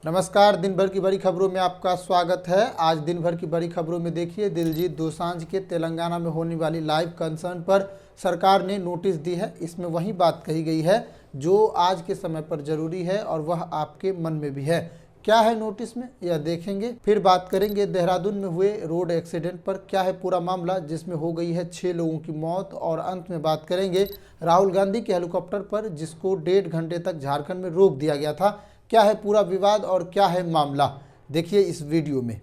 नमस्कार। दिन भर की बड़ी खबरों में आपका स्वागत है। आज दिन भर की बड़ी खबरों में देखिए, दिलजीत दोसांझ के तेलंगाना में होने वाली लाइव कंसर्ट पर सरकार ने नोटिस दी है। इसमें वही बात कही गई है जो आज के समय पर जरूरी है और वह आपके मन में भी है। क्या है नोटिस में, यह देखेंगे। फिर बात करेंगे देहरादून में हुए रोड एक्सीडेंट पर, क्या है पूरा मामला जिसमें हो गई है 6 लोगों की मौत। और अंत में बात करेंगे राहुल गांधी के हेलीकॉप्टर पर जिसको 1.5 घंटे तक झारखंड में रोक दिया गया था। क्या है पूरा विवाद और क्या है मामला, देखिए इस वीडियो में।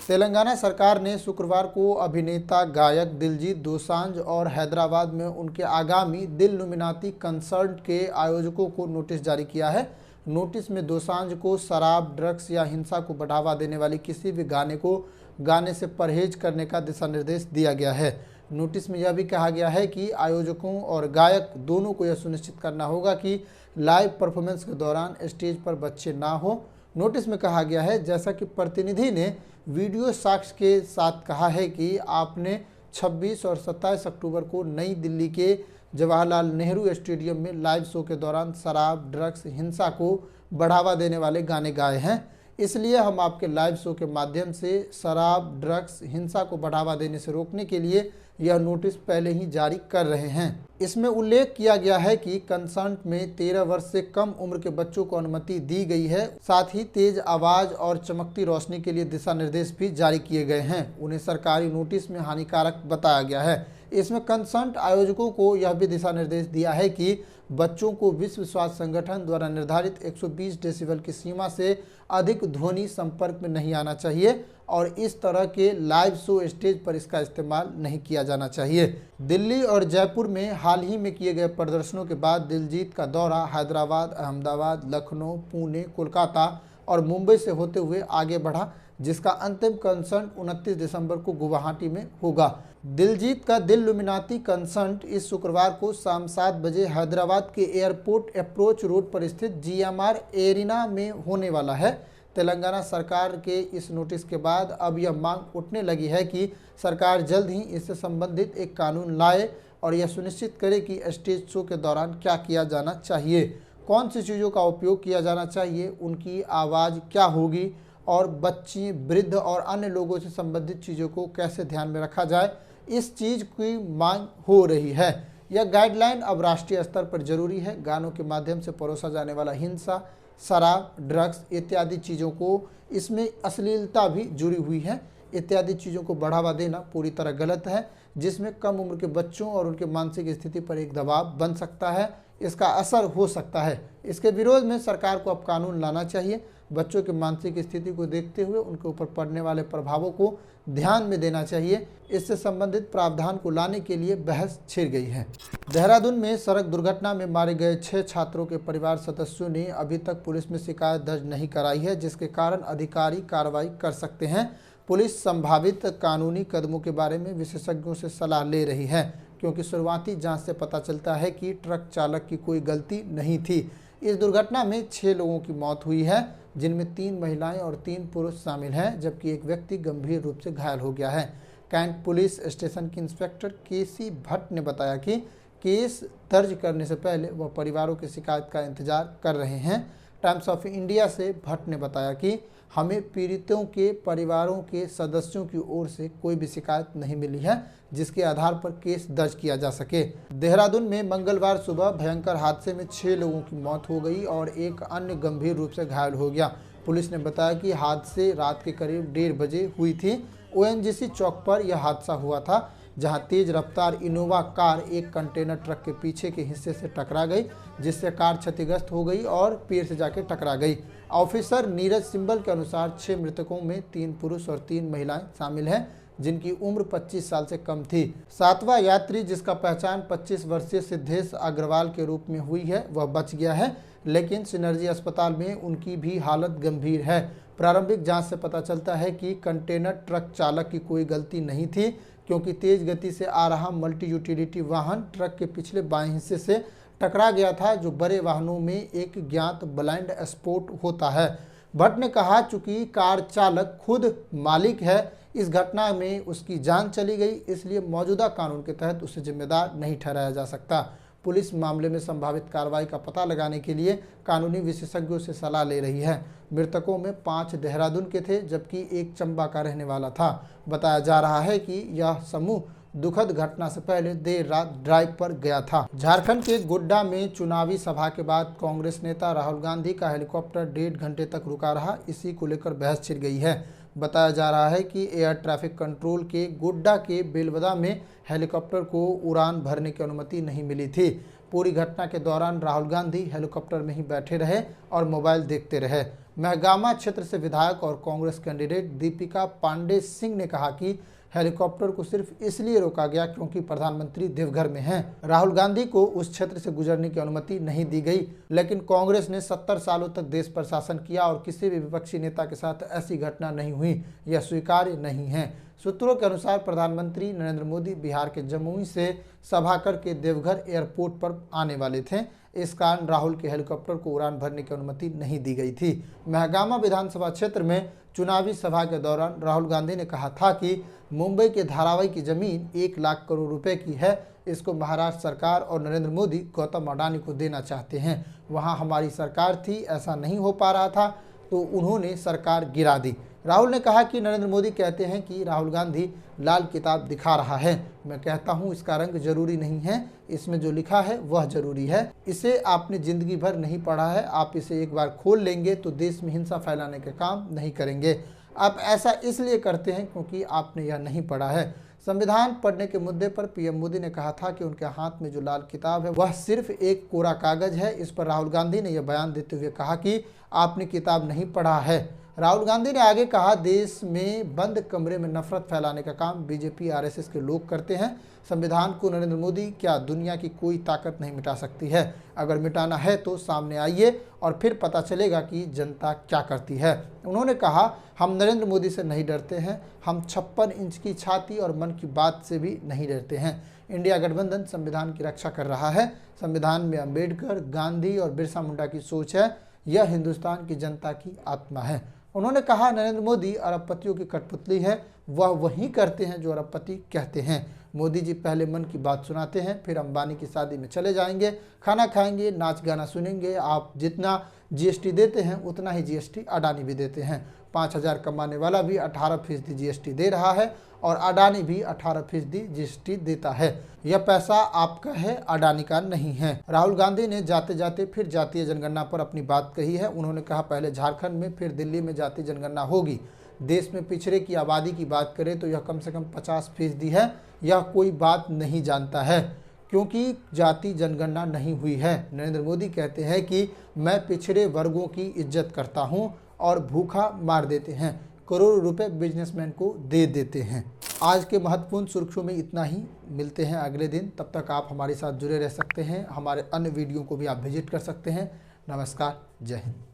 तेलंगाना सरकार ने शुक्रवार को अभिनेता गायक दिलजीत दोसांझ और हैदराबाद में उनके आगामी दिल-लुमिनाती कंसर्ट के आयोजकों को नोटिस जारी किया है। नोटिस में दोसांझ को शराब, ड्रग्स या हिंसा को बढ़ावा देने वाली किसी भी गाने को गाने से परहेज करने का दिशा निर्देश दिया गया है। नोटिस में यह भी कहा गया है कि आयोजकों और गायक दोनों को यह सुनिश्चित करना होगा कि लाइव परफॉर्मेंस के दौरान स्टेज पर बच्चे ना हो। नोटिस में कहा गया है, जैसा कि प्रतिनिधि ने वीडियो साक्ष्य के साथ कहा है कि आपने 26 और 27 अक्टूबर को नई दिल्ली के जवाहरलाल नेहरू स्टेडियम में लाइव शो के दौरान शराब, ड्रग्स, हिंसा को बढ़ावा देने वाले गाने गाए हैं। इसलिए हम आपके लाइव शो के माध्यम से शराब, ड्रग्स, हिंसा को बढ़ावा देने से रोकने के लिए यह नोटिस पहले ही जारी कर रहे हैं। इसमें उल्लेख किया गया है कि कंसर्ट में 13 वर्ष से कम उम्र के बच्चों को अनुमति दी गई है। साथ ही तेज आवाज और चमकती रोशनी के लिए दिशा निर्देश भी जारी किए गए हैं। उन्हें सरकारी नोटिस में हानिकारक बताया गया है। इसमें कंसर्ट आयोजकों को यह भी दिशा निर्देश दिया है कि बच्चों को विश्व स्वास्थ्य संगठन द्वारा निर्धारित 120 डेसिबल की सीमा से अधिक ध्वनि संपर्क में नहीं आना चाहिए और इस तरह के लाइव शो स्टेज पर इसका इस्तेमाल नहीं किया जाना चाहिए। दिल्ली और जयपुर में हाल ही में किए गए प्रदर्शनों के बाद दिलजीत का दौरा हैदराबाद, अहमदाबाद, लखनऊ, पुणे, कोलकाता और मुंबई से होते हुए आगे बढ़ा, जिसका अंतिम कंसर्ट 29 दिसंबर को गुवाहाटी में होगा। दिलजीत का दिल-लुमिनाती कंसर्ट इस शुक्रवार को शाम 7 बजे हैदराबाद के एयरपोर्ट अप्रोच रोड पर स्थित GMR एरिना में होने वाला है। तेलंगाना सरकार के इस नोटिस के बाद अब यह मांग उठने लगी है कि सरकार जल्द ही इससे संबंधित एक कानून लाए और यह सुनिश्चित करे कि स्टेज शो के दौरान क्या किया जाना चाहिए, कौन सी चीज़ों का उपयोग किया जाना चाहिए, उनकी आवाज़ क्या होगी और बच्चे, वृद्ध और अन्य लोगों से संबंधित चीज़ों को कैसे ध्यान में रखा जाए, इस चीज़ की मांग हो रही है। यह गाइडलाइन अब राष्ट्रीय स्तर पर जरूरी है। गानों के माध्यम से परोसा जाने वाला हिंसा, शराब, ड्रग्स इत्यादि चीज़ों को, इसमें अश्लीलता भी जुड़ी हुई है, इत्यादि चीज़ों को बढ़ावा देना पूरी तरह गलत है, जिसमें कम उम्र के बच्चों और उनके मानसिक स्थिति पर एक दबाव बन सकता है, इसका असर हो सकता है। इसके विरोध में सरकार को अब कानून लाना चाहिए। बच्चों की मानसिक स्थिति को देखते हुए उनके ऊपर पड़ने वाले प्रभावों को ध्यान में देना चाहिए। इससे संबंधित प्रावधान को लाने के लिए बहस छिड़ गई है। देहरादून में सड़क दुर्घटना में मारे गए 6 छात्रों के परिवार सदस्यों ने अभी तक पुलिस में शिकायत दर्ज नहीं कराई है, जिसके कारण अधिकारी कार्रवाई कर सकते हैं। पुलिस संभावित कानूनी कदमों के बारे में विशेषज्ञों से सलाह ले रही है, क्योंकि शुरुआती जांच से पता चलता है कि ट्रक चालक की कोई गलती नहीं थी। इस दुर्घटना में 6 लोगों की मौत हुई है, जिनमें 3 महिलाएं और 3 पुरुष शामिल हैं, जबकि एक व्यक्ति गंभीर रूप से घायल हो गया है। कैंट पुलिस स्टेशन के इंस्पेक्टर KC भट्ट ने बताया कि केस दर्ज करने से पहले वह परिवारों की शिकायत का इंतजार कर रहे हैं। टाइम्स ऑफ इंडिया से भट्ट ने बताया कि हमें पीड़ितों के परिवारों के सदस्यों की ओर से कोई भी शिकायत नहीं मिली है जिसके आधार पर केस दर्ज किया जा सके। देहरादून में मंगलवार सुबह भयंकर हादसे में 6 लोगों की मौत हो गई और एक अन्य गंभीर रूप से घायल हो गया। पुलिस ने बताया कि हादसे रात के करीब 1:30 बजे हुई थी। ONGC चौक पर यह हादसा हुआ था, जहां तेज रफ्तार इनोवा कार एक कंटेनर ट्रक के पीछे के हिस्से से टकरा गई, जिससे कार क्षतिग्रस्त हो गई और पेड़ से जाकर टकरा गई। ऑफिसर नीरज सिंबल के अनुसार 6 मृतकों में 3 पुरुष और 3 महिलाएं शामिल हैं, जिनकी उम्र 25 साल से कम थी। 7वां यात्री, जिसका पहचान 25 वर्षीय सिद्धेश अग्रवाल के रूप में हुई है, वह बच गया है, लेकिन सिनर्जी अस्पताल में उनकी भी हालत गंभीर है। प्रारंभिक जांच से पता चलता है कि कंटेनर ट्रक चालक की कोई गलती नहीं थी, क्योंकि तेज गति से आ रहा मल्टी यूटिलिटी वाहन ट्रक के पिछले बाएं हिस्से से टकरा गया था, जो बड़े वाहनों में एक ज्ञात ब्लाइंड स्पॉट होता है। भट्ट ने कहा, चूंकि कार चालक खुद मालिक है, इस घटना में उसकी जान चली गई, इसलिए मौजूदा कानून के तहत उसे जिम्मेदार नहीं ठहराया जा सकता। पुलिस मामले में संभावित कार्रवाई का पता लगाने के लिए कानूनी विशेषज्ञों से सलाह ले रही है। मृतकों में 5 देहरादून के थे जबकि 1 चंबा का रहने वाला था। बताया जा रहा है कि यह समूह दुखद घटना से पहले देर रात ड्राइव पर गया था। झारखंड के गोड्डा में चुनावी सभा के बाद कांग्रेस नेता राहुल गांधी का हेलीकॉप्टर 1.5 घंटे तक रुका रहा। इसी को लेकर बहस छिड़ गई है। बताया जा रहा है कि एयर ट्रैफिक कंट्रोल के गोड्डा के बेलवदा में हेलीकॉप्टर को उड़ान भरने की अनुमति नहीं मिली थी। पूरी घटना के दौरान राहुल गांधी हेलीकॉप्टर में ही बैठे रहे और मोबाइल देखते रहे। महगामा क्षेत्र से विधायक और कांग्रेस कैंडिडेट दीपिका पांडे सिंह ने कहा कि हेलीकॉप्टर को सिर्फ इसलिए रोका गया क्योंकि प्रधानमंत्री देवघर में हैं। राहुल गांधी को उस क्षेत्र से गुजरने की अनुमति नहीं दी गई, लेकिन कांग्रेस ने 70 सालों तक देश पर शासन किया और किसी भी विपक्षी नेता के साथ ऐसी घटना नहीं हुई। यह स्वीकार्य नहीं है। सूत्रों के अनुसार प्रधानमंत्री नरेंद्र मोदी बिहार के जमुई से सभा करके देवघर एयरपोर्ट पर आने वाले थे। इस कारण राहुल के हेलीकॉप्टर को उड़ान भरने की अनुमति नहीं दी गई थी। महगामा विधानसभा क्षेत्र में चुनावी सभा के दौरान राहुल गांधी ने कहा था कि मुंबई के धारावी की जमीन 1 लाख करोड़ रुपए की है। इसको महाराष्ट्र सरकार और नरेंद्र मोदी गौतम अडानी को देना चाहते हैं। वहां हमारी सरकार थी, ऐसा नहीं हो पा रहा था तो उन्होंने सरकार गिरा दी। राहुल ने कहा कि नरेंद्र मोदी कहते हैं कि राहुल गांधी लाल किताब दिखा रहा है। मैं कहता हूं इसका रंग जरूरी नहीं है, इसमें जो लिखा है वह जरूरी है। इसे आपने जिंदगी भर नहीं पढ़ा है। आप इसे एक बार खोल लेंगे तो देश में हिंसा फैलाने का काम नहीं करेंगे। आप ऐसा इसलिए करते हैं क्योंकि आपने यह नहीं पढ़ा है। संविधान पढ़ने के मुद्दे पर पीएम मोदी ने कहा था कि उनके हाथ में जो लाल किताब है वह सिर्फ एक कोरा कागज है। इस पर राहुल गांधी ने यह बयान देते हुए कहा कि आपने किताब नहीं पढ़ा है। राहुल गांधी ने आगे कहा, देश में बंद कमरे में नफरत फैलाने का काम बीजेपी आरएसएस के लोग करते हैं। संविधान को नरेंद्र मोदी क्या दुनिया की कोई ताकत नहीं मिटा सकती है। अगर मिटाना है तो सामने आइए और फिर पता चलेगा कि जनता क्या करती है। उन्होंने कहा, हम नरेंद्र मोदी से नहीं डरते हैं। हम 56 इंच की छाती और मन की बात से भी नहीं डरते हैं। इंडिया गठबंधन संविधान की रक्षा कर रहा है। संविधान में अंबेडकर, गांधी और बिरसा मुंडा की सोच है। यह हिंदुस्तान की जनता की आत्मा है। उन्होंने कहा, नरेंद्र मोदी अरबपतियों की कठपुतली है। वह वही करते हैं जो अरबपति कहते हैं। मोदी जी पहले मन की बात सुनाते हैं, फिर अंबानी की शादी में चले जाएंगे, खाना खाएंगे, नाच गाना सुनेंगे। आप जितना जीएसटी देते हैं उतना ही जीएसटी अडानी भी देते हैं। 5,000 कमाने वाला भी 18% जीएसटी दे रहा है और अडानी भी 18% जीएसटी देता है। यह पैसा आपका है, अडानी का नहीं है। राहुल गांधी ने जाते जाते फिर जातीय जनगणना पर अपनी बात कही है। उन्होंने कहा, पहले झारखंड में फिर दिल्ली में जातीय जनगणना होगी। देश में पिछड़े की आबादी की बात करें तो यह कम से कम 50% है। यह कोई बात नहीं जानता है क्योंकि जाति जनगणना नहीं हुई है। नरेंद्र मोदी कहते हैं कि मैं पिछड़े वर्गों की इज्जत करता हूं और भूखा मार देते हैं, करोड़ों रुपए बिजनेसमैन को दे देते हैं। आज के महत्वपूर्ण सुर्खियों में इतना ही। मिलते हैं अगले दिन। तब तक आप हमारे साथ जुड़े रह सकते हैं। हमारे अन्य वीडियो को भी आप विजिट कर सकते हैं। नमस्कार, जय हिंद।